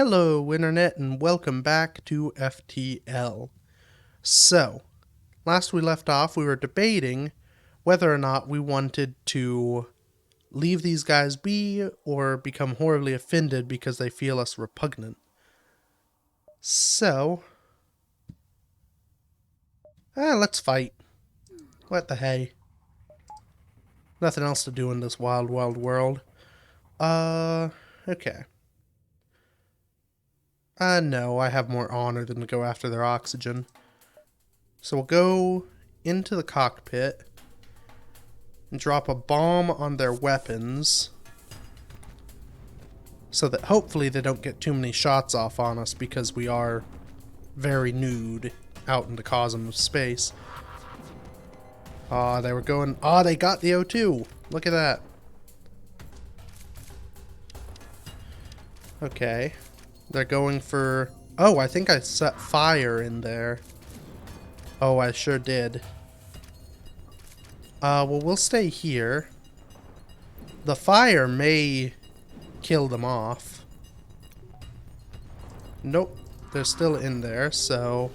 Hello, Internet, and welcome back to FTL. So, last we left off, we were debating whether or not we wanted to leave these guys be or become horribly offended because they feel us repugnant. So, let's fight. What the hey? Nothing else to do in this wild, wild world. Okay. No, I have more honor than to go after their oxygen. So we'll go into the cockpit and drop a bomb on their weapons so that hopefully they don't get too many shots off on us because we are very nude out in the cosmos of space. They were going... they got the O2. Look at that. Okay. They're going for... Oh, I think I set fire in there. Oh, I sure did. Well, we'll stay here. The fire may kill them off. Nope, they're still in there, so...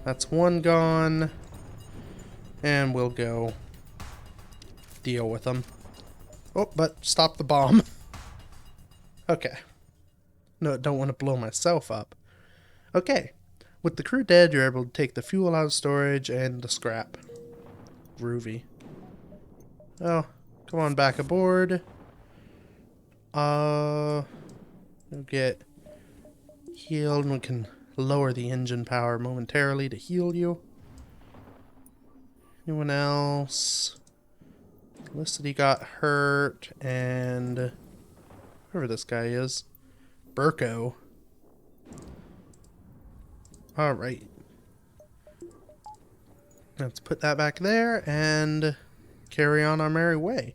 That's one gone. And we'll go deal with them. Oh, but stop the bomb. Okay. No, don't want to blow myself up. Okay. With the crew dead, you're able to take the fuel out of storage and the scrap. Groovy. Oh, come on back aboard. We'll get healed and we can lower the engine power momentarily to heal you. Anyone else? Felicity got hurt and whoever this guy is. Burko. Alright. Let's put that back there and carry on our merry way.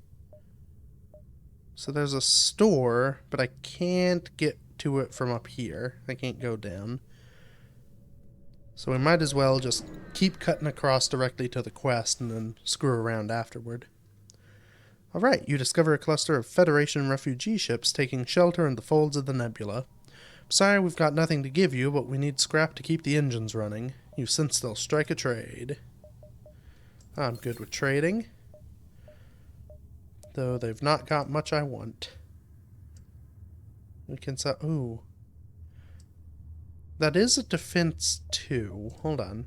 So there's a store, but I can't get to it from up here. I can't go down. So we might as well just keep cutting across directly to the quest and then screw around afterward. Alright, you discover a cluster of Federation refugee ships taking shelter in the folds of the nebula. Sorry we've got nothing to give you, but we need scrap to keep the engines running. You sense they'll strike a trade. I'm good with trading. Though they've not got much I want. We can sell... Ooh. That is a defense 2. Hold on.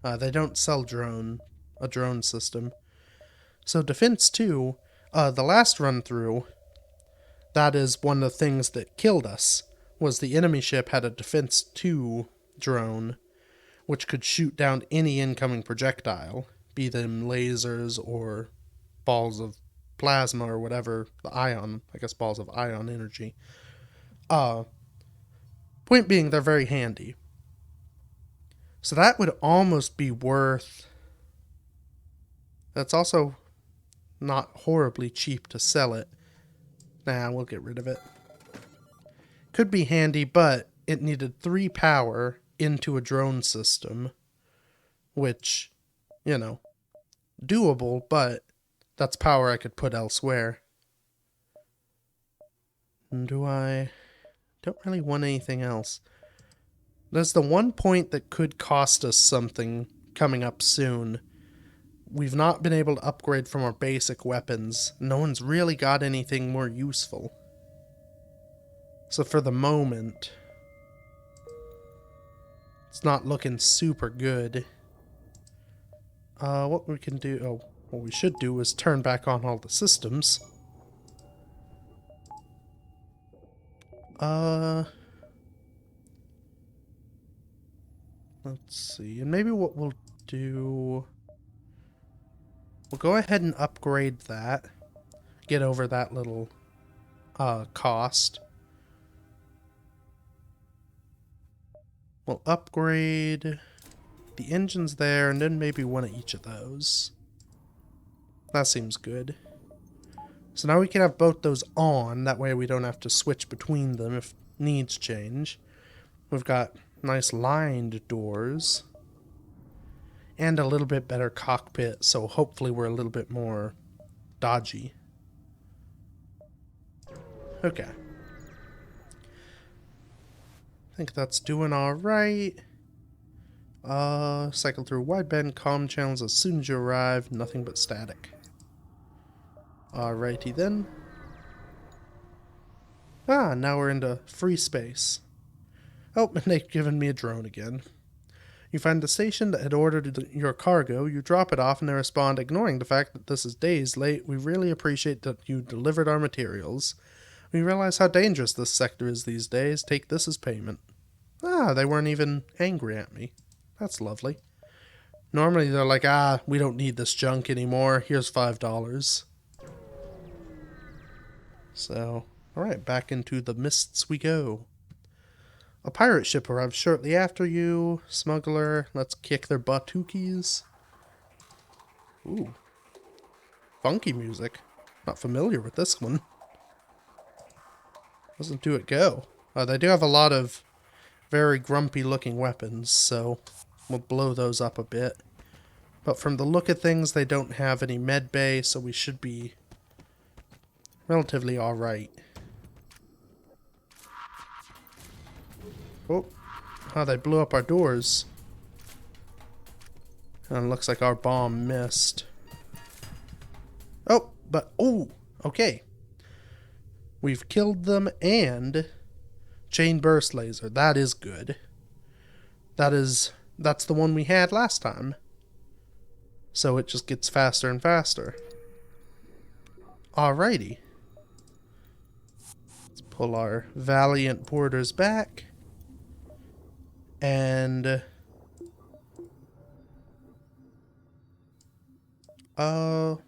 They don't sell a drone system. So defense 2, the last run through, that is one of the things that killed us, was the enemy ship had a defense 2 drone, which could shoot down any incoming projectile, be them lasers or balls of plasma or whatever, balls of ion energy. Point being, they're very handy. So that would almost be worth... That's also not horribly cheap to sell it. Nah, we'll get rid of it. Could be handy, but it needed 3 power into a drone system. Which, doable, but that's power I could put elsewhere. And don't really want anything else. There's the one point that could cost us something coming up soon. We've not been able to upgrade from our basic weapons. No one's really got anything more useful. So for the moment, it's not looking super good. What we can do... what we should do is turn back on all the systems. Let's see. And maybe what we'll do... We'll go ahead and upgrade that. Get over that little cost. We'll upgrade the engines there, and then maybe one of each of those. That seems good. So now we can have both those on, that way we don't have to switch between them if needs change. We've got nice lined doors. And a little bit better cockpit, so hopefully we're a little bit more dodgy. Okay. think that's doing alright. Cycle through wideband comm channels as soon as you arrive. Nothing but static. Alrighty then. Ah, now we're into free space. Oh, and they've given me a drone again. You find the station that had ordered your cargo, you drop it off, and they respond, ignoring the fact that this is days late. We really appreciate that you delivered our materials. We realize how dangerous this sector is these days. Take this as payment. Ah, they weren't even angry at me. That's lovely. Normally they're like, we don't need this junk anymore. Here's $5. So, alright, back into the mists we go. A pirate ship arrives shortly after you. Smuggler, let's kick their butookies. Ooh. Funky music. Not familiar with this one. Doesn't do it go. They do have a lot of very grumpy looking weapons, so we'll blow those up a bit. But from the look of things, they don't have any med bay, so we should be relatively alright. Oh, they blew up our doors. And it looks like our bomb missed. Oh, okay. We've killed them and chain burst laser. That is good. That's the one we had last time. So it just gets faster and faster. Alrighty. Let's pull our valiant boarders back. And we'll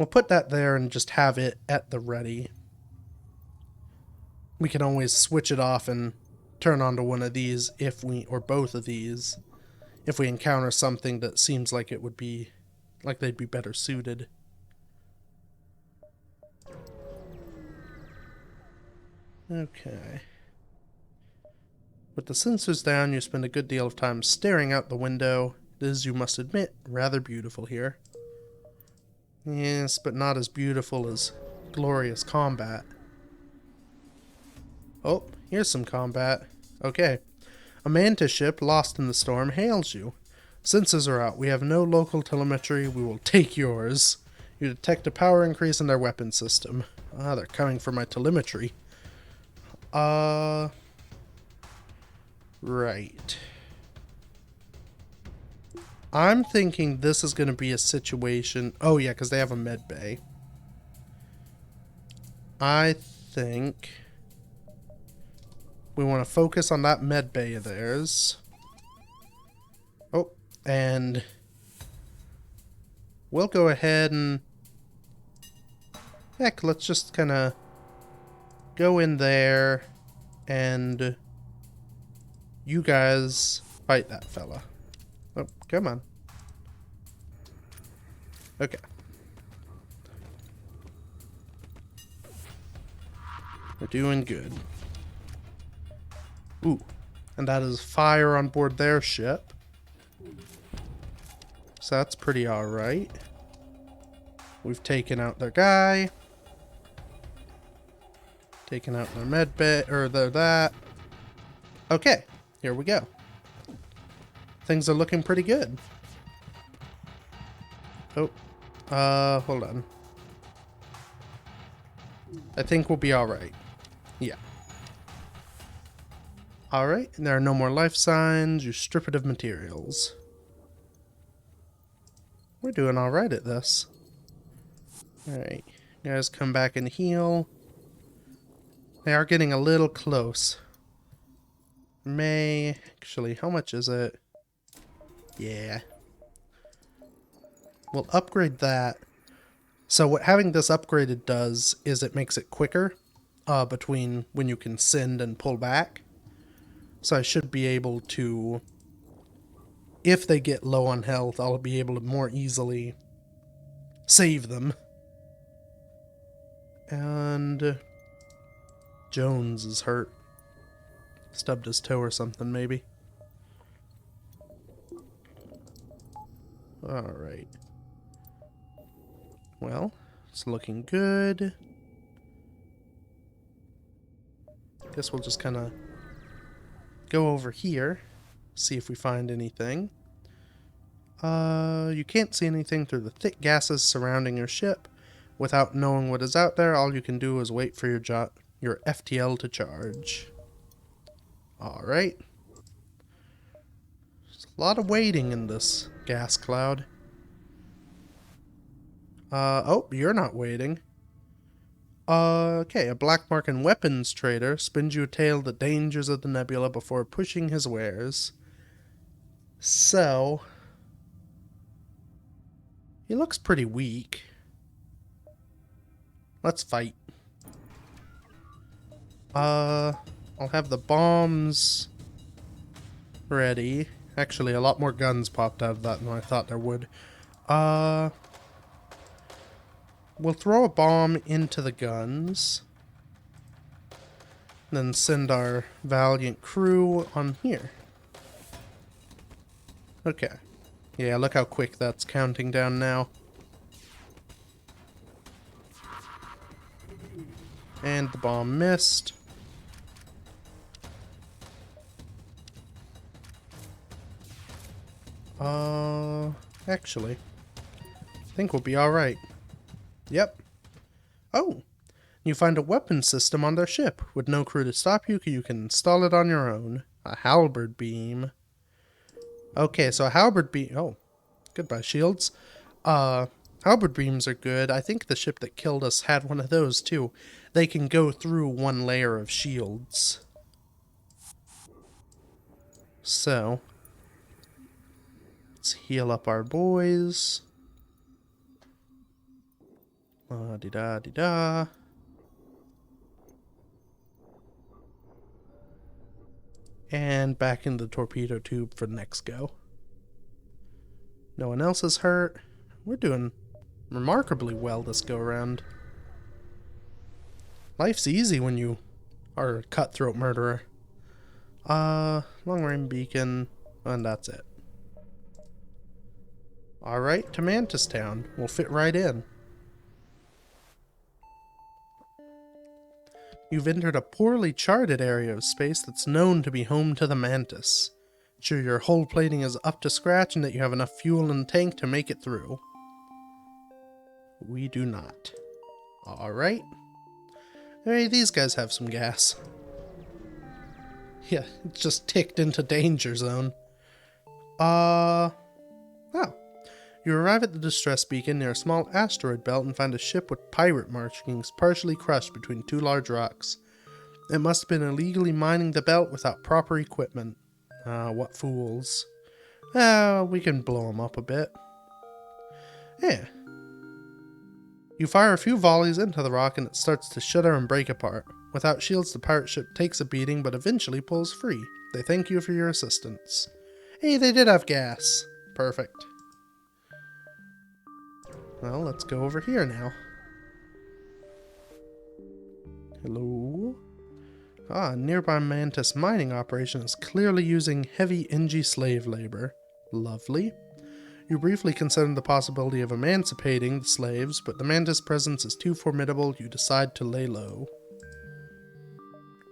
put that there and just have it at the ready. We can always switch it off and turn onto one of these or both of these, if we encounter something that seems like it would be, like they'd be better suited. Okay. With the sensors down, you spend a good deal of time staring out the window. It is, you must admit, rather beautiful here. Yes, but not as beautiful as glorious combat. Oh, here's some combat. Okay. A mantis ship lost in the storm hails you. Sensors are out. We have no local telemetry. We will take yours. You detect a power increase in their weapon system. Ah, they're coming for my telemetry. Right. I'm thinking this is going to be a situation... Oh, yeah, because they have a med bay. I think we want to focus on that med bay of theirs. Oh, and we'll go ahead and... Heck, let's just kind of go in there and you guys fight that fella. Oh, come on. Okay. We're doing good. Ooh. And that is fire on board their ship. So that's pretty alright. We've taken out their guy. Taken out their med bay, or that. Okay, here we go. Things are looking pretty good. Oh, hold on. I think we'll be alright. Yeah. Alright, there are no more life signs. You strip it of materials. We're doing alright at this. Alright, you guys come back and heal. They are getting a little close. Actually, how much is it? Yeah. We'll upgrade that. So what having this upgraded does is it makes it quicker between when you can send and pull back. So I should be able to, if they get low on health, I'll be able to more easily save them. And Jones is hurt. Stubbed his toe or something, maybe. Alright. Well, it's looking good. Guess we'll just kind of go over here, see if we find anything. You can't see anything through the thick gases surrounding your ship. Without knowing what is out there, all you can do is wait for your FTL to charge. Alright. There's a lot of waiting in this gas cloud. Oh, you're not waiting. Okay, a black market weapons trader spins you a tale of the dangers of the nebula before pushing his wares. So, he looks pretty weak. Let's fight. I'll have the bombs ready. Actually, a lot more guns popped out of that than I thought there would. We'll throw a bomb into the guns. Then send our valiant crew on here. Okay. Yeah, look how quick that's counting down now. And the bomb missed. Actually, I think we'll be alright. Yep. Oh! You find a weapon system on their ship. With no crew to stop you, you can install it on your own. A halberd beam. Okay, so a halberd beam... Oh. Goodbye, shields. Halberd beams are good. I think the ship that killed us had one of those, too. They can go through one layer of shields. So... let's heal up our boys. La-di-da-di-da. And back in the torpedo tube for the next go. No one else is hurt. We're doing remarkably well this go around. Life's easy when you are a cutthroat murderer. Long range beacon, and that's it. Alright, to Mantis Town. We'll fit right in. You've entered a poorly charted area of space that's known to be home to the Mantis. Ensure your hull plating is up to scratch and that you have enough fuel in the tank to make it through. We do not. Alright. Hey, these guys have some gas. Yeah, it just ticked into danger zone. Oh. You arrive at the distress beacon near a small asteroid belt and find a ship with pirate markings partially crushed between two large rocks. It must have been illegally mining the belt without proper equipment. What fools. We can blow them up a bit. Yeah. You fire a few volleys into the rock and it starts to shudder and break apart. Without shields, the pirate ship takes a beating but eventually pulls free. They thank you for your assistance. Hey, they did have gas. Perfect. Well, let's go over here now. Hello? A nearby Mantis mining operation is clearly using heavy NG slave labor. Lovely. You briefly consider the possibility of emancipating the slaves, but the Mantis presence is too formidable, you decide to lay low.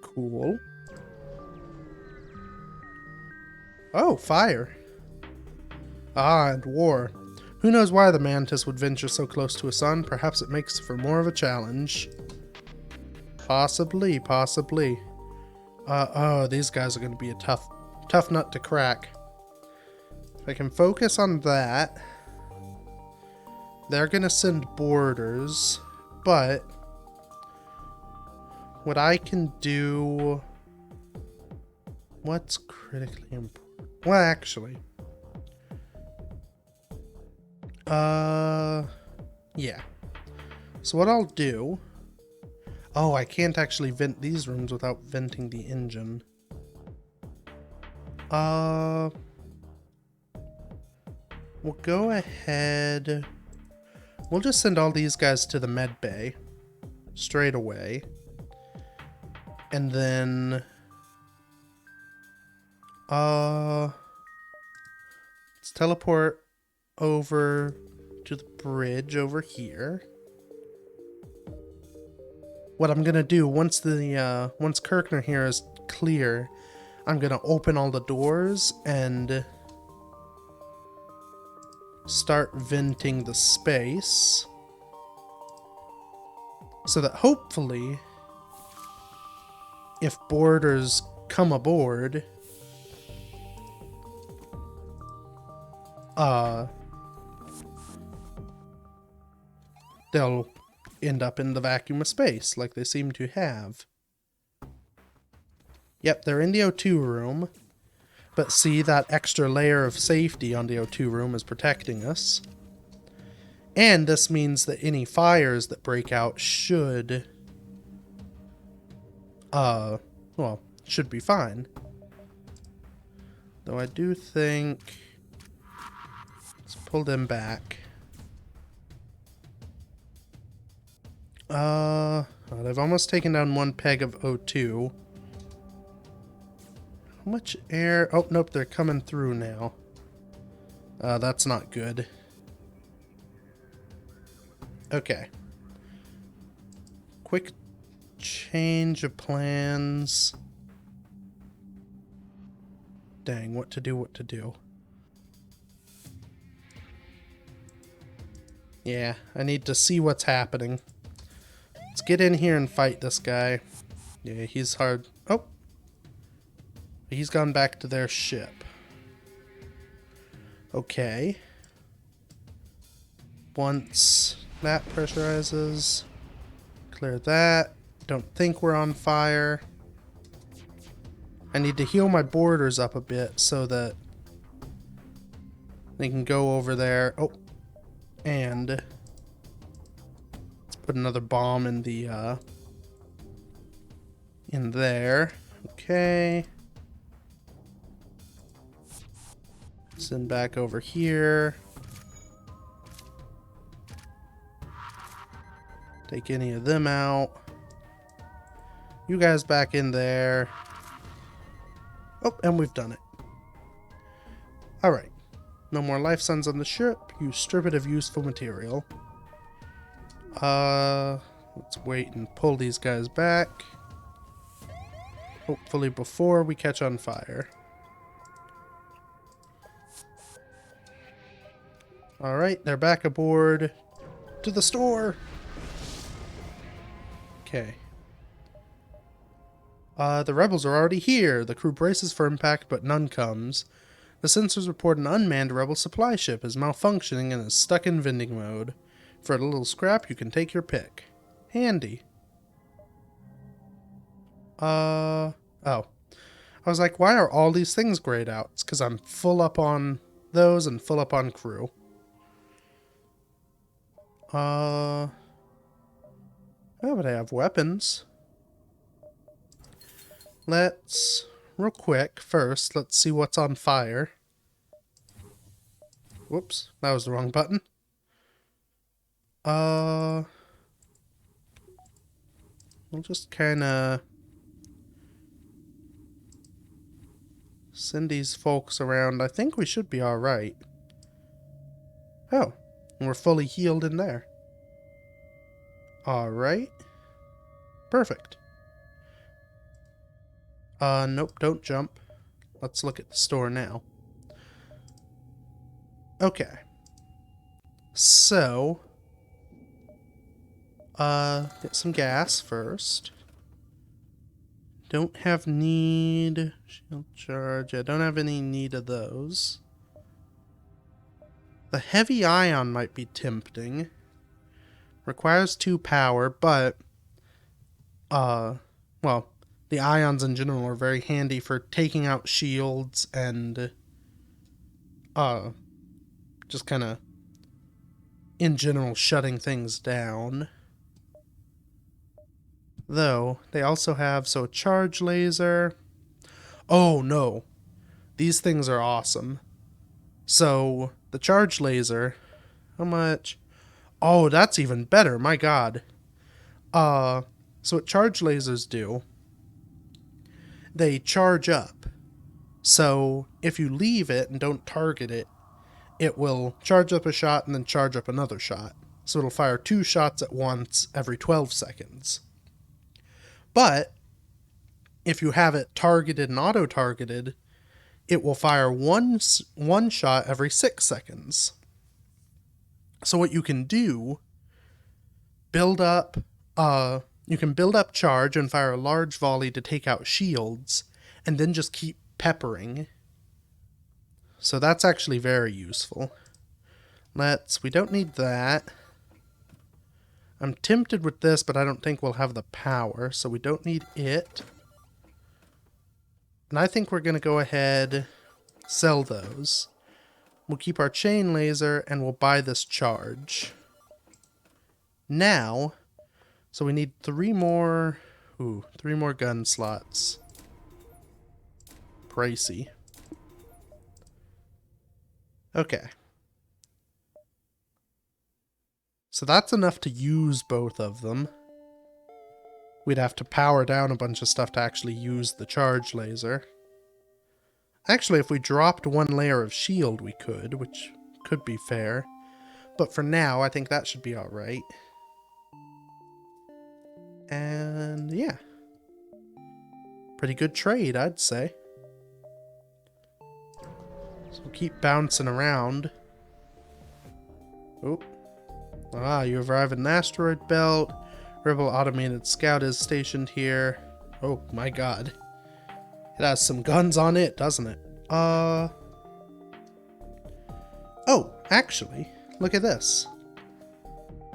Cool. Oh, fire. And war. Who knows why the Mantis would venture so close to a sun? Perhaps it makes for more of a challenge. Possibly. Oh, these guys are going to be a tough nut to crack. If I can focus on that, they're going to send boarders, but what I can do... what's critically important? Well, actually... yeah. So what I'll do... oh, I can't actually vent these rooms without venting the engine. We'll go ahead... we'll just send all these guys to the med bay. Straight away. And then... let's teleport over to the bridge over here. What I'm gonna do once Kirkner here is clear, I'm gonna open all the doors and start venting the space so that hopefully if boarders come aboard, they'll end up in the vacuum of space like they seem to have. Yep, they're in the O2 room, but see, that extra layer of safety on the O2 room is protecting us. And this means that any fires that break out should, well, should be fine. Though I do think, let's pull them back. They've almost taken down one peg of O2. How much air? Oh, nope, they're coming through now. That's not good. Okay. Quick change of plans. Dang, what to do. Yeah, I need to see what's happening. Let's get in here and fight this guy. Yeah, he's hard. Oh! He's gone back to their ship. Okay. Once that pressurizes, clear that. Don't think we're on fire. I need to heal my boarders up a bit so that they can go over there. Oh, and let's put another bomb in the in there. Okay. Send back over here. Take any of them out. You guys back in there. Oh, and we've done it. Alright. No more life suns on the ship. You strip it of useful material. Let's wait and pull these guys back. Hopefully before we catch on fire. Alright, they're back aboard. To the store! Okay. The rebels are already here. The crew braces for impact, but none comes. The sensors report an unmanned rebel supply ship is malfunctioning and is stuck in vending mode. For a little scrap, you can take your pick. Handy. Oh. I was like, why are all these things grayed out? It's because I'm full up on those and full up on crew. Oh, but I have weapons. Let's, real quick, first, let's see what's on fire. Whoops, that was the wrong button. We'll just kinda send these folks around. I think we should be alright. Oh, and we're fully healed in there. Alright. Perfect. Nope, don't jump. Let's look at the store now. Okay. So, get some gas first. Don't have need. Shield charge. I don't have any need of those. The heavy ion might be tempting. Requires 2 power, but, well, the ions in general are very handy for taking out shields and, just kind of, in general, shutting things down. Though, they also have, so charge laser. Oh, no. These things are awesome. So, the charge laser, how much? Oh, that's even better, my god. So what charge lasers do, they charge up. So, if you leave it and don't target it, it will charge up a shot and then charge up another shot. So it'll fire 2 shots at once every 12 seconds. But if you have it targeted and auto-targeted, it will fire one shot every 6 seconds. So what you can do, you can build up charge and fire a large volley to take out shields, and then just keep peppering. So that's actually very useful. We don't need that. I'm tempted with this, but I don't think we'll have the power, so we don't need it. And I think we're going to go ahead, sell those. We'll keep our chain laser, and we'll buy this charge. Now, so we need 3 more gun slots. Pricey. Okay. So that's enough to use both of them. We'd have to power down a bunch of stuff to actually use the charge laser. Actually, if we dropped 1 layer of shield, we could, which could be fair. But for now, I think that should be alright. And yeah. Pretty good trade, I'd say. So we'll keep bouncing around. Oop. Ah, you arrive in an asteroid belt. Rebel automated scout is stationed here. Oh my god. It has some guns on it, doesn't it? Oh, actually, look at this.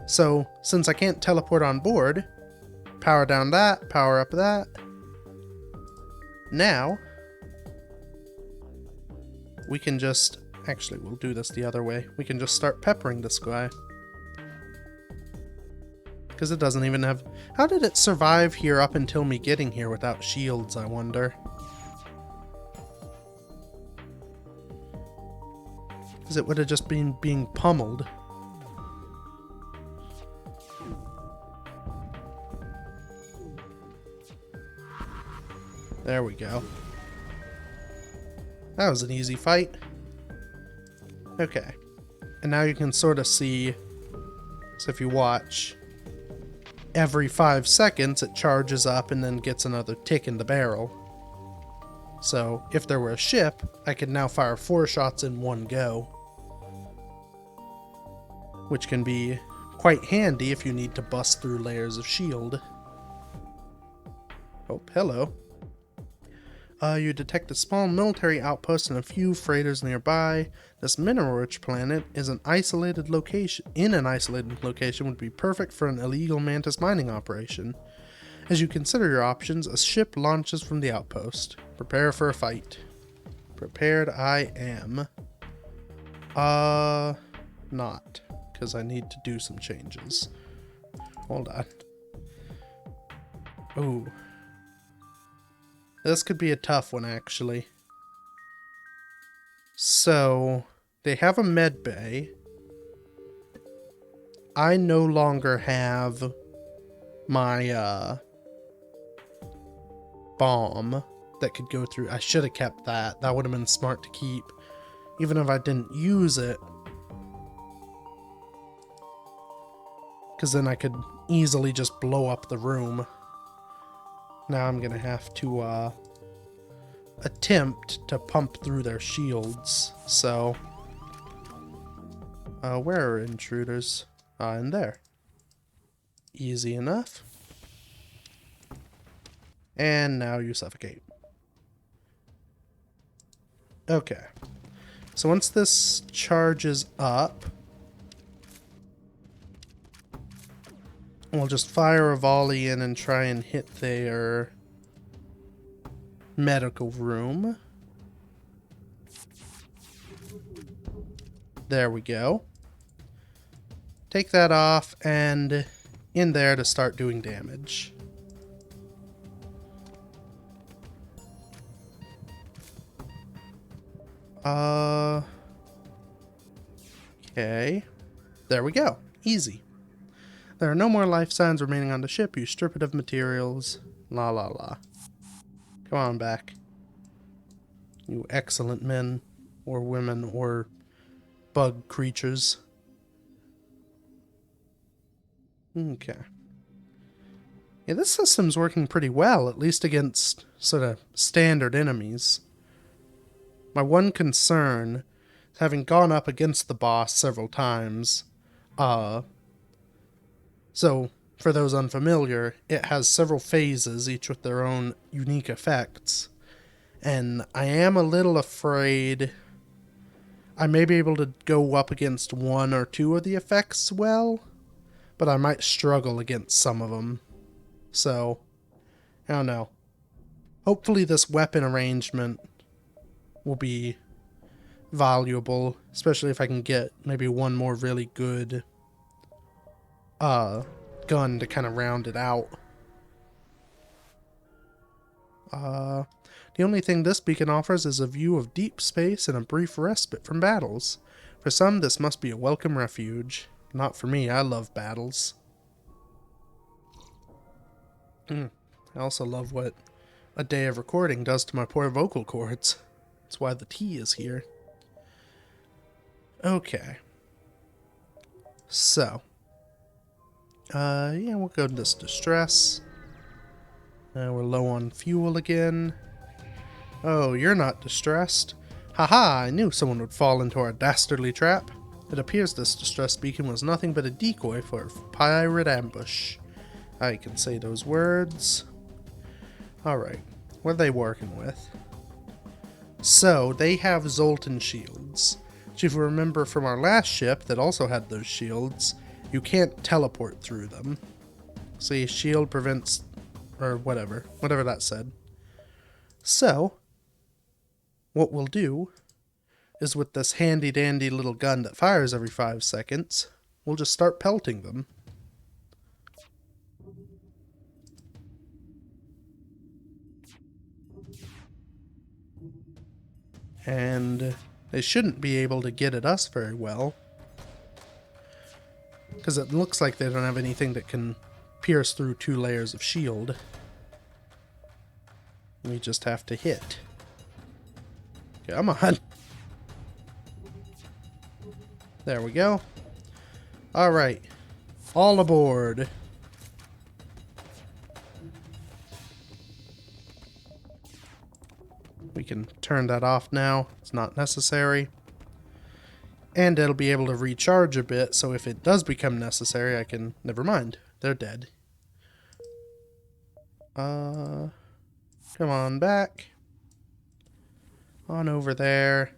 So, since I can't teleport on board, power down that, power up that. Now, we can just... Actually, we'll do this the other way. We can just start peppering this guy. Because it doesn't even have... How did it survive here up until me getting here without shields, I wonder? Because it would have just been being pummeled. There we go. That was an easy fight. Okay. And now you can sort of see... So if you watch... Every 5 seconds it charges up and then gets another tick in the barrel. So if there were a ship, I could now fire 4 shots in one go. Which can be quite handy if you need to bust through layers of shield. Oh, hello. You detect a small military outpost and a few freighters nearby. This mineral-rich planet is an isolated location. Would be perfect for an illegal mantis mining operation. As you consider your options, a ship launches from the outpost. Prepare for a fight. Prepared I am. Not. Because I need to do some changes. Hold on. Ooh. This could be a tough one, actually. So, they have a med bay. I no longer have my, bomb that could go through. I should have kept that. That would have been smart to keep. Even if I didn't use it. Because then I could easily just blow up the room. Now I'm gonna have to attempt to pump through their shields. So, where are intruders? In there. Easy enough. And now you suffocate. Okay. So once this charges up, we'll just fire a volley in and try and hit their medical room. There we go. Take that off and in there to start doing damage. Okay. There we go. Easy. There are no more life signs remaining on the ship. You strip it of materials. La la la. Come on back. You excellent men or women or bug creatures. Okay. Yeah, this system's working pretty well, at least against sort of standard enemies. My one concern, having gone up against the boss several times, so for those unfamiliar, it has several phases, each with their own unique effects. And I am a little afraid I may be able to go up against one or two of the effects well, but I might struggle against some of them. So, I don't know. Hopefully this weapon arrangement will be valuable, especially if I can get maybe one more really good gun to kind of round it out. The only thing this beacon offers is a view of deep space and a brief respite from battles. For some, this must be a welcome refuge. Not for me, I love battles. I also love what a day of recording does to my poor vocal cords. That's why the tea is here. Okay. So. Yeah, we'll go to this distress. We're low on fuel again. Oh, you're not distressed. Haha, I knew someone would fall into our dastardly trap. It appears this distress beacon was nothing but a decoy for a pirate ambush. I can say those words. Alright, what are they working with? So, they have Zoltan shields. Which, if you remember from our last ship that also had those shields, you can't teleport through them. See, shield prevents... or whatever that said. So, what we'll do is with this handy dandy little gun that fires every 5 seconds, we'll just start pelting them. And they shouldn't be able to get at us very well, because it looks like they don't have anything that can pierce through 2 layers of shield. We just have to hit. Come on. There we go. Alright. All aboard. We can turn that off now. It's not necessary. And it'll be able to recharge a bit, so if it does become necessary, I can... Never mind. They're dead. Come on back. On over there.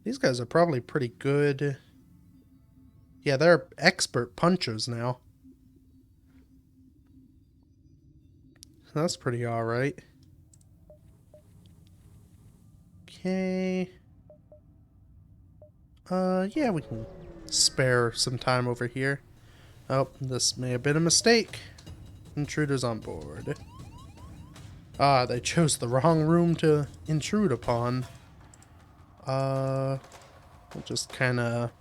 These guys are probably pretty good. Yeah, they're expert punchers now. That's pretty alright. Okay. Yeah, we can spare some time over here. Oh, this may have been a mistake. Intruders on board. Ah, they chose the wrong room to intrude upon. We'll just kind of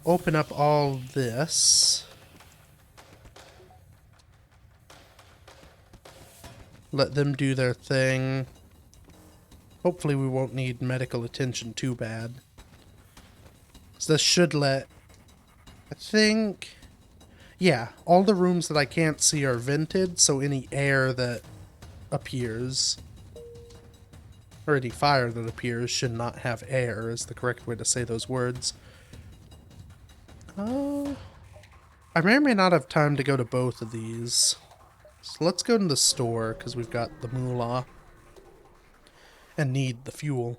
open up all this. Let them do their thing. Hopefully we won't need medical attention too bad. So this should let... I think... Yeah, all the rooms that I can't see are vented, so any air that appears, or any fire that appears, should not have air, is the correct way to say those words. I may or may not have time to go to both of these. So let's go to the store, because we've got the moolah. And need the fuel.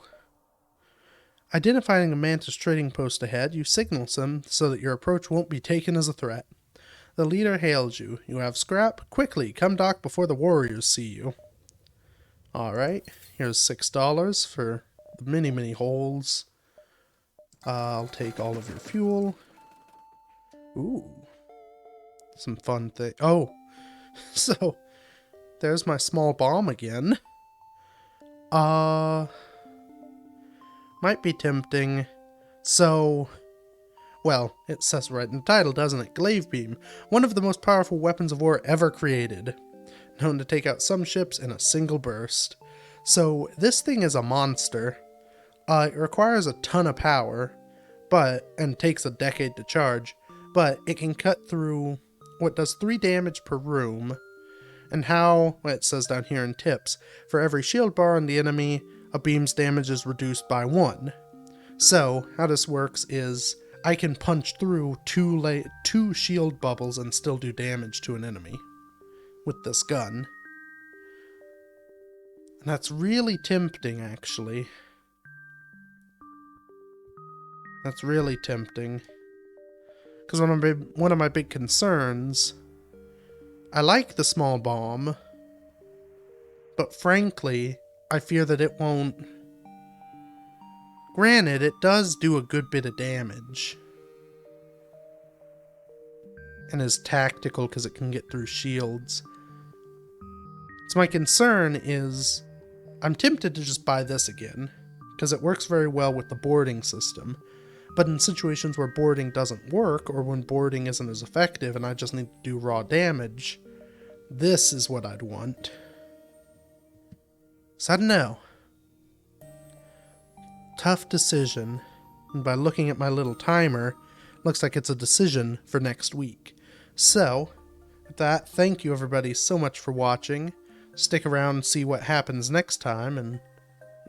Identifying a Mantis trading post ahead, you signal them so that your approach won't be taken as a threat. The leader hails you. You have scrap? Quickly, come dock before the warriors see you. Alright, here's $6 for the many holes. I'll take all of your fuel. Ooh. Some fun thing. Oh, so there's my small bomb again. Might be tempting. So... Well, it says right in the title, doesn't it? Glaive Beam, one of the most powerful weapons of war ever created. Known to take out some ships in a single burst. So, this thing is a monster. It requires a ton of power, and takes a decade to charge, but it can cut through what does 3 damage per room, and how, well, it says down here in tips, for every shield bar on the enemy, a beam's damage is reduced by 1. So, how this works is, I can punch through two shield bubbles and still do damage to an enemy with this gun. And that's really tempting, actually. That's really tempting. Because one of my big concerns, I like the small bomb, but frankly, I fear that it won't. Granted, it does do a good bit of damage, and is tactical because it can get through shields. So my concern is, I'm tempted to just buy this again, because it works very well with the boarding system, but in situations where boarding doesn't work, or when boarding isn't as effective and I just need to do raw damage, this is what I'd want. So I don't know. Tough decision, and by looking at my little timer, looks like it's a decision for next week. So, with that, thank you everybody so much for watching. Stick around and see what happens next time, and,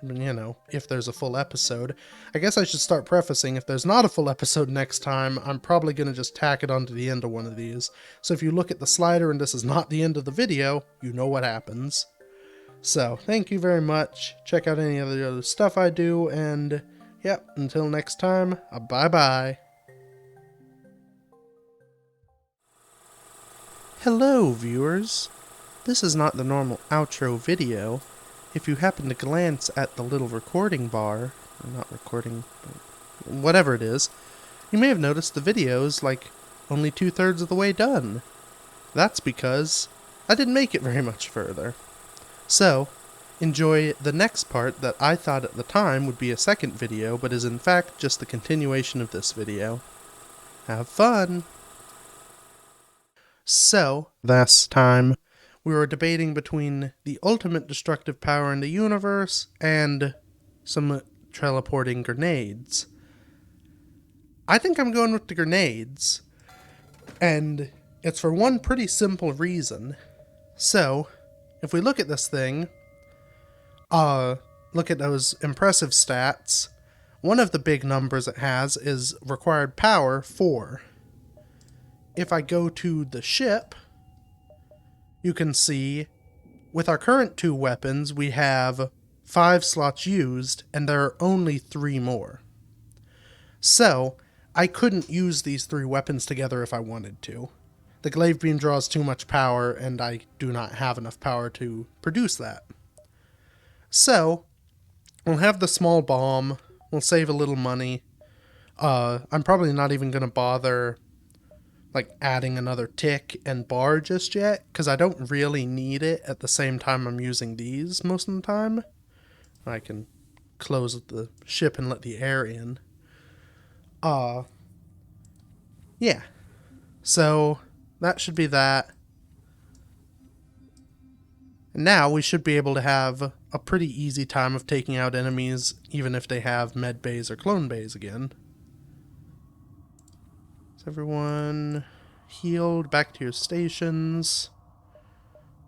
you know, if there's a full episode. I guess I should start prefacing, if there's not a full episode next time, I'm probably going to just tack it onto the end of one of these. So if you look at the slider and this is not the end of the video, you know what happens. So, thank you very much. Check out any of the other stuff I do, and, yep, until next time, bye-bye. Hello, viewers. This is not the normal outro video. If you happen to glance at the little recording bar, or not recording, whatever it is, you may have noticed the video's like only 2/3 of the way done. That's because I didn't make it very much further. So, enjoy the next part that I thought at the time would be a second video, but is in fact just the continuation of this video. Have fun! So, last time, we were debating between the ultimate destructive power in the universe and some teleporting grenades. I think I'm going with the grenades, and it's for one pretty simple reason. So, if we look at this thing, look at those impressive stats, one of the big numbers it has is required power 4. If I go to the ship, you can see with our current 2 weapons we have 5 slots used and there are only 3 more. So, I couldn't use these 3 weapons together if I wanted to. The glaive beam draws too much power, and I do not have enough power to produce that. So, we'll have the small bomb, we'll save a little money. I'm probably not even going to bother like adding another tick and bar just yet, because I don't really need it at the same time I'm using these most of the time. I can close the ship and let the air in. Yeah. So, that should be that. And now we should be able to have a pretty easy time of taking out enemies, even if they have med bays or clone bays again. Is everyone healed? Back to your stations.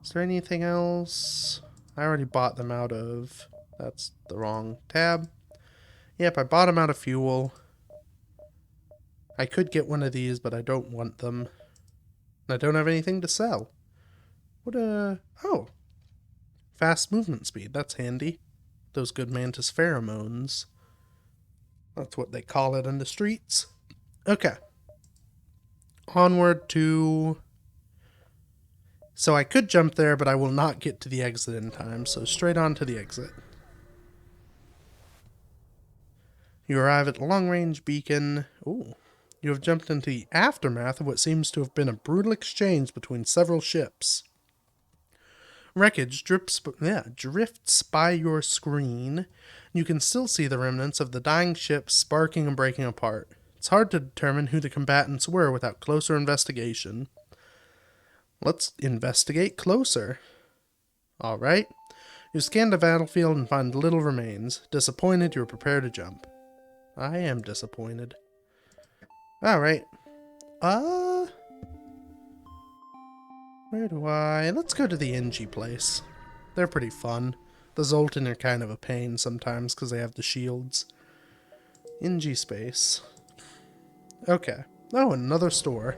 Is there anything else? I already bought them out of... That's the wrong tab. Yep, I bought them out of fuel. I could get one of these, but I don't want them. And I don't have anything to sell. What oh. Fast movement speed. That's handy. Those good mantis pheromones. That's what they call it in the streets. Okay. Onward to... So I could jump there, but I will not get to the exit in time, so straight on to the exit. You arrive at the long-range beacon. Ooh. You have jumped into the aftermath of what seems to have been a brutal exchange between several ships. Wreckage drifts by your screen. You can still see the remnants of the dying ships sparking and breaking apart. It's hard to determine who the combatants were without closer investigation. Let's investigate closer. Alright. You scan the battlefield and find little remains. Disappointed, you are prepared to jump. I am disappointed. Alright. Where do I... Let's go to the NG place. They're pretty fun. The Zoltan are kind of a pain sometimes because they have the shields. NG space. Okay. Oh, another store.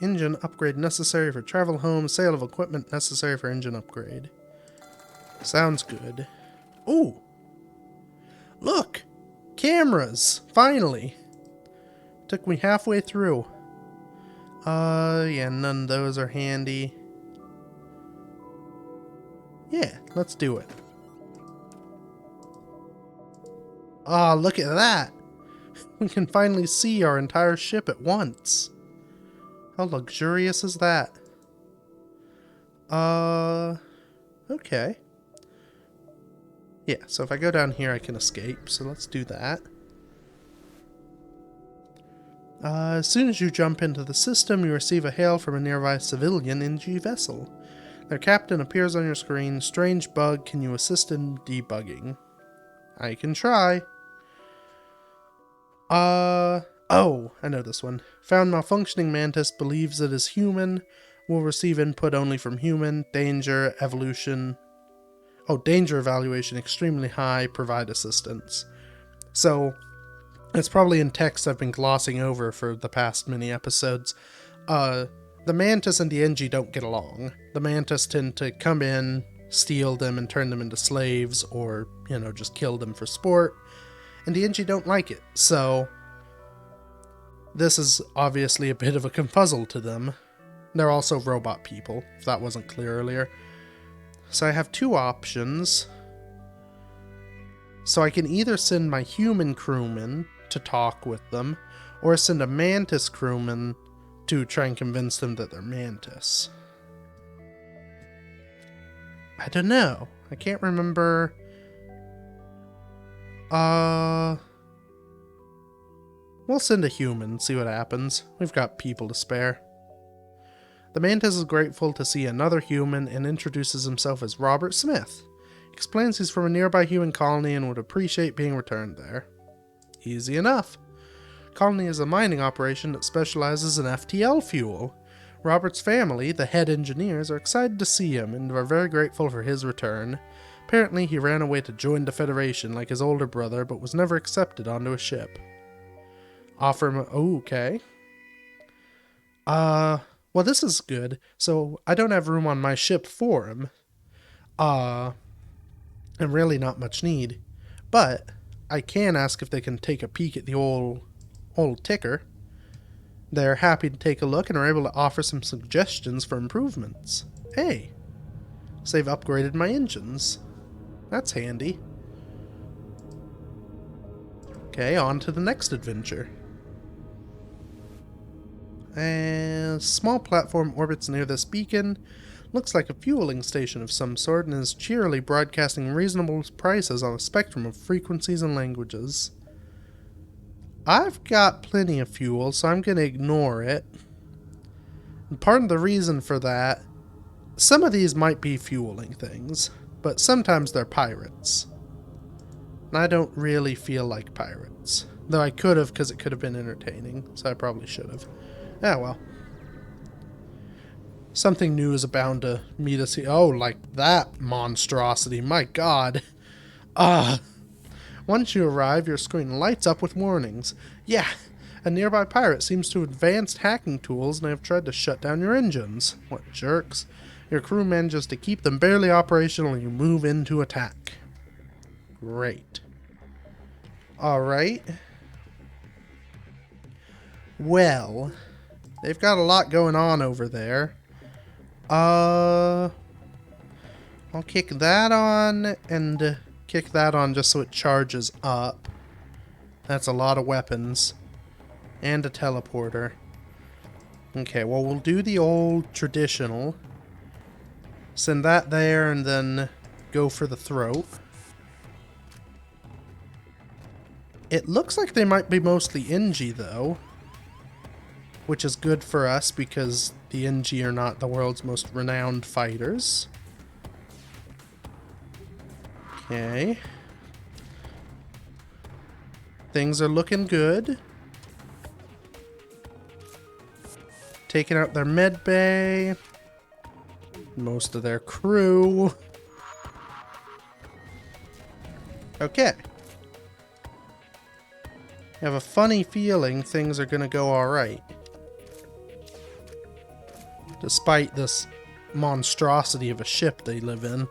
Engine upgrade necessary for travel home. Sale of equipment necessary for engine upgrade. Sounds good. Ooh! Look! Cameras! Finally! Took me halfway through. Yeah, none of those are handy. Yeah, let's do it. Ah, look at that! We can finally see our entire ship at once. How luxurious is that? Okay. Yeah, so if I go down here I can escape, so let's do that. As soon as you jump into the system, you receive a hail from a nearby civilian NG vessel. Their captain appears on your screen. Strange bug, can you assist in debugging? I can try. Oh, I know this one. Found malfunctioning mantis, believes it is human. Will receive input only from human. Danger, evolution. Oh, danger evaluation extremely high. Provide assistance. So, it's probably in text I've been glossing over for the past many episodes. The mantis and the NG don't get along. The mantis tend to come in, steal them, and turn them into slaves, or, just kill them for sport. And the NG don't like it, so this is obviously a bit of a confuzzle to them. They're also robot people, if that wasn't clear earlier. So I have two options. So I can either send my human crewman to talk with them, or send a mantis crewman to try and convince them that they're mantis. I don't know. I can't remember. We'll send a human and see what happens. We've got people to spare. The mantis is grateful to see another human and introduces himself as Robert Smith. Explains he's from a nearby human colony and would appreciate being returned there. Easy enough. Colony is a mining operation that specializes in FTL fuel. Robert's family, the head engineers, are excited to see him and are very grateful for his return. Apparently, he ran away to join the Federation like his older brother, but was never accepted onto a ship. Offer him okay. Well, this is good. So, I don't have room on my ship for him. And really not much need. But, I can ask if they can take a peek at the old ticker. They're happy to take a look and are able to offer some suggestions for improvements. Hey, so they've upgraded my engines. That's handy. Okay, on to the next adventure. A small platform orbits near this beacon. Looks like a fueling station of some sort and is cheerily broadcasting reasonable prices on a spectrum of frequencies and languages. I've got plenty of fuel, so I'm going to ignore it. And part of the reason for that, some of these might be fueling things, but sometimes they're pirates. And I don't really feel like pirates. Though I could have, because it could have been entertaining, so I probably should have. Yeah, well. Something new is bound to meet us here. Oh, like that monstrosity. My god. Once you arrive, your screen lights up with warnings. Yeah, a nearby pirate seems to have advanced hacking tools and they have tried to shut down your engines. What jerks. Your crew manages to keep them barely operational and you move into attack. Great. Alright. Well, they've got a lot going on over there. I'll kick that on and kick that on just so it charges up. That's a lot of weapons. And a teleporter. Okay, well, we'll do the old traditional. Send that there and then go for the throat. It looks like they might be mostly NG, though. Which is good for us because the NG are not the world's most renowned fighters. Okay. Things are looking good. taking out their med bay. Most of their crew. Okay. I have a funny feeling things are gonna go alright. Despite this monstrosity of a ship they live in.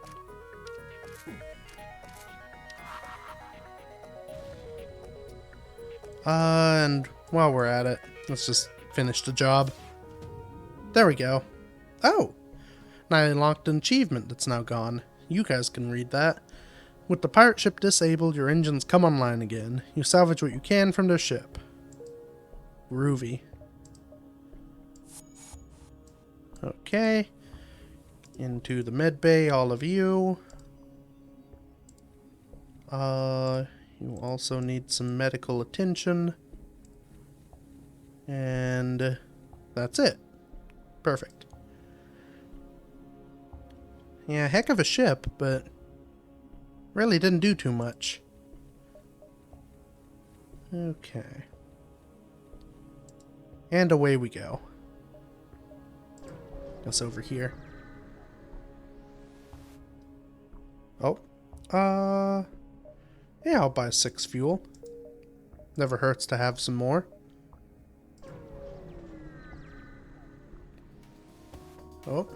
And while we're at it, let's just finish the job. There we go. Oh! I unlocked an achievement that's now gone. You guys can read that. With the pirate ship disabled, your engines come online again. You salvage what you can from their ship. Groovy. Okay. Into the med bay, all of you. You also need some medical attention. And that's it. Perfect. Yeah, heck of a ship, but really didn't do too much. Okay. And away we go. Guess over here. Oh. Yeah, I'll buy 6 fuel. Never hurts to have some more. Oh.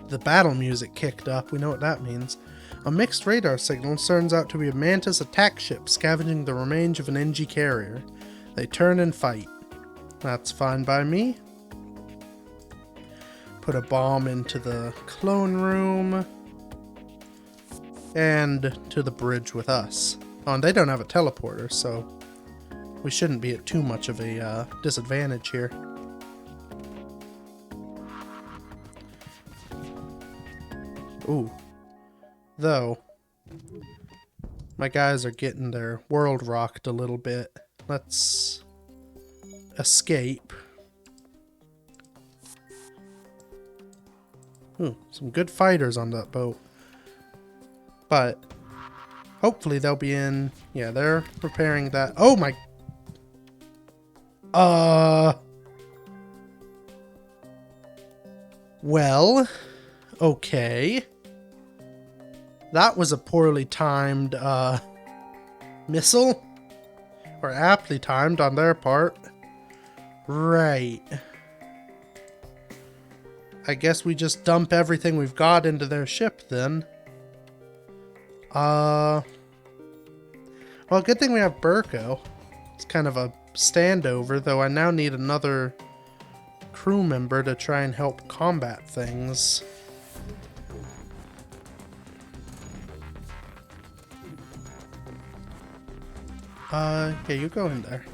The battle music kicked up. We know what that means. A mixed radar signal turns out to be a Mantis attack ship scavenging the remains of an NG carrier. They turn and fight. That's fine by me. Put a bomb into the clone room. And to the bridge with us. Oh, and they don't have a teleporter, so we shouldn't be at too much of a disadvantage here. Ooh. Though, my guys are getting their world rocked a little bit. Let's escape. Ooh, some good fighters on that boat. But hopefully they'll be in. Yeah, they're repairing that. Oh my. Well, okay. That was a poorly timed missile. Or aptly timed on their part. Right. I guess we just dump everything we've got into their ship then. Well, good thing we have Burko. It's kind of a standover, though I now need another crew member to try and help combat things. Yeah, you go in there.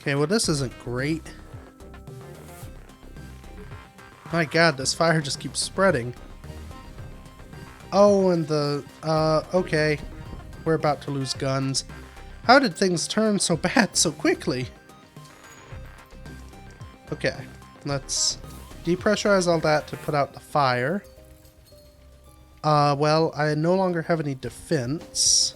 Okay, well this isn't great. My god, this fire just keeps spreading. Oh, and the, okay. We're about to lose guns. How did things turn so bad so quickly? Okay, let's depressurize all that to put out the fire. Well, I no longer have any defense.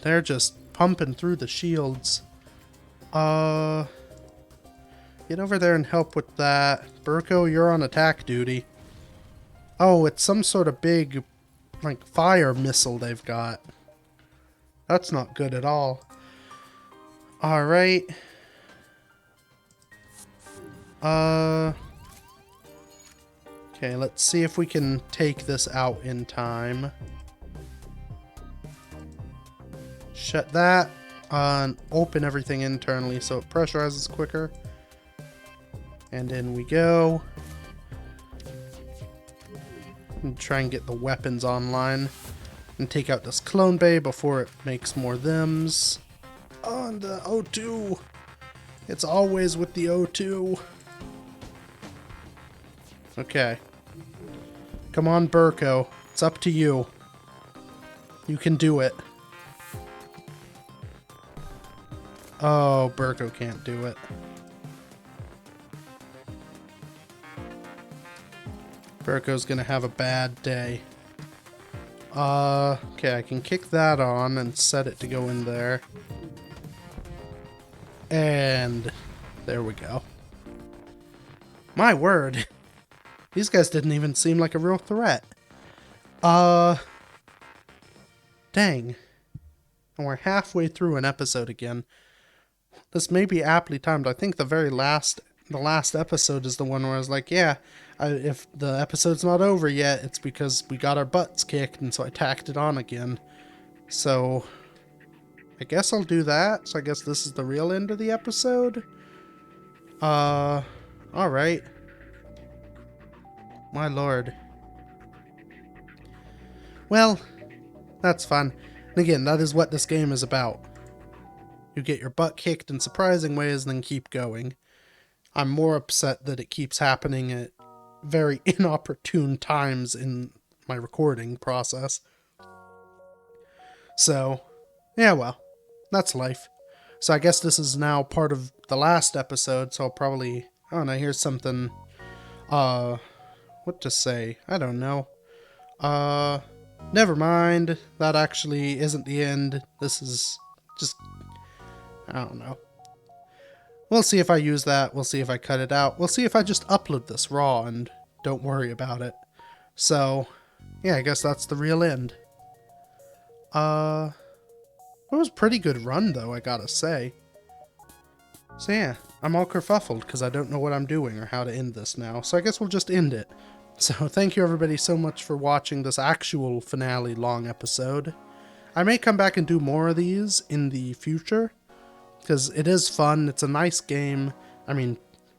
They're just pumping through the shields. Get over there and help with that. Burko, you're on attack duty. Oh, it's some sort of big, like, fire missile they've got. That's not good at all. Alright. Okay, let's see if we can take this out in time. Shut that. And open everything internally so it pressurizes quicker. And in we go. And try and get the weapons online. And take out this clone bay before it makes more thems. On the O2. It's always with the O2. Okay. Come on, Burko. It's up to you. You can do it. Oh, Burko can't do it. Burko's gonna have a bad day. Okay, I can kick that on and set it to go in there. And there we go. My word. These guys didn't even seem like a real threat. Dang. And we're halfway through an episode again. This may be aptly timed. I think the last episode is the one where I was like, yeah, if the episode's not over yet, it's because we got our butts kicked, and so I tacked it on again. So, I guess I'll do that. So I guess this is the real end of the episode? Alright. My lord. Well, that's fun. And again, that is what this game is about. You get your butt kicked in surprising ways and then keep going. I'm more upset that it keeps happening at very inopportune times in my recording process. So, yeah, well, that's life. So I guess this is now part of the last episode, so I'll probably, I don't know, here's something, what to say? I don't know. Never mind. That actually isn't the end. This is just, I don't know. We'll see if I use that. We'll see if I cut it out. We'll see if I just upload this raw and don't worry about it. So, yeah, I guess that's the real end. It was a pretty good run, though, I gotta say. So yeah, I'm all kerfuffled because I don't know what I'm doing or how to end this now. So I guess we'll just end it. So thank you everybody so much for watching this actual finale long episode. I may come back and do more of these in the future, because it is fun. It's a nice game. I mean,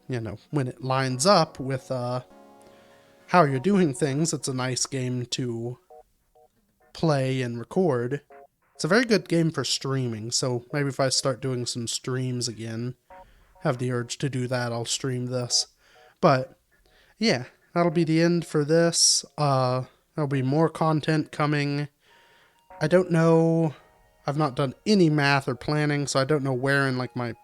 you know, when it lines up with how you're doing things, it's a nice game to play and record. It's a very good game for streaming, so maybe if I start doing some streams again, have the urge to do that, I'll stream this. But, yeah, that'll be the end for this. There'll be more content coming. I don't know. I've not done any math or planning, so I don't know where in like my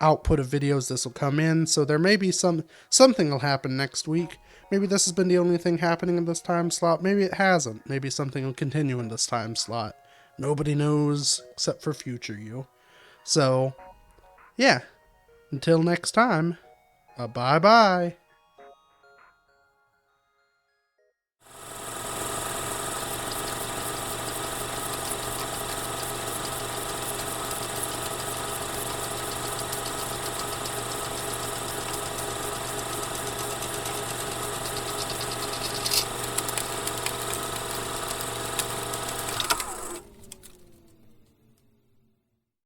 output of videos this will come in. So there may be something will happen next week. Maybe this has been the only thing happening in this time slot. Maybe it hasn't. Maybe something will continue in this time slot. Nobody knows except for future you. So, yeah. Until next time, bye-bye.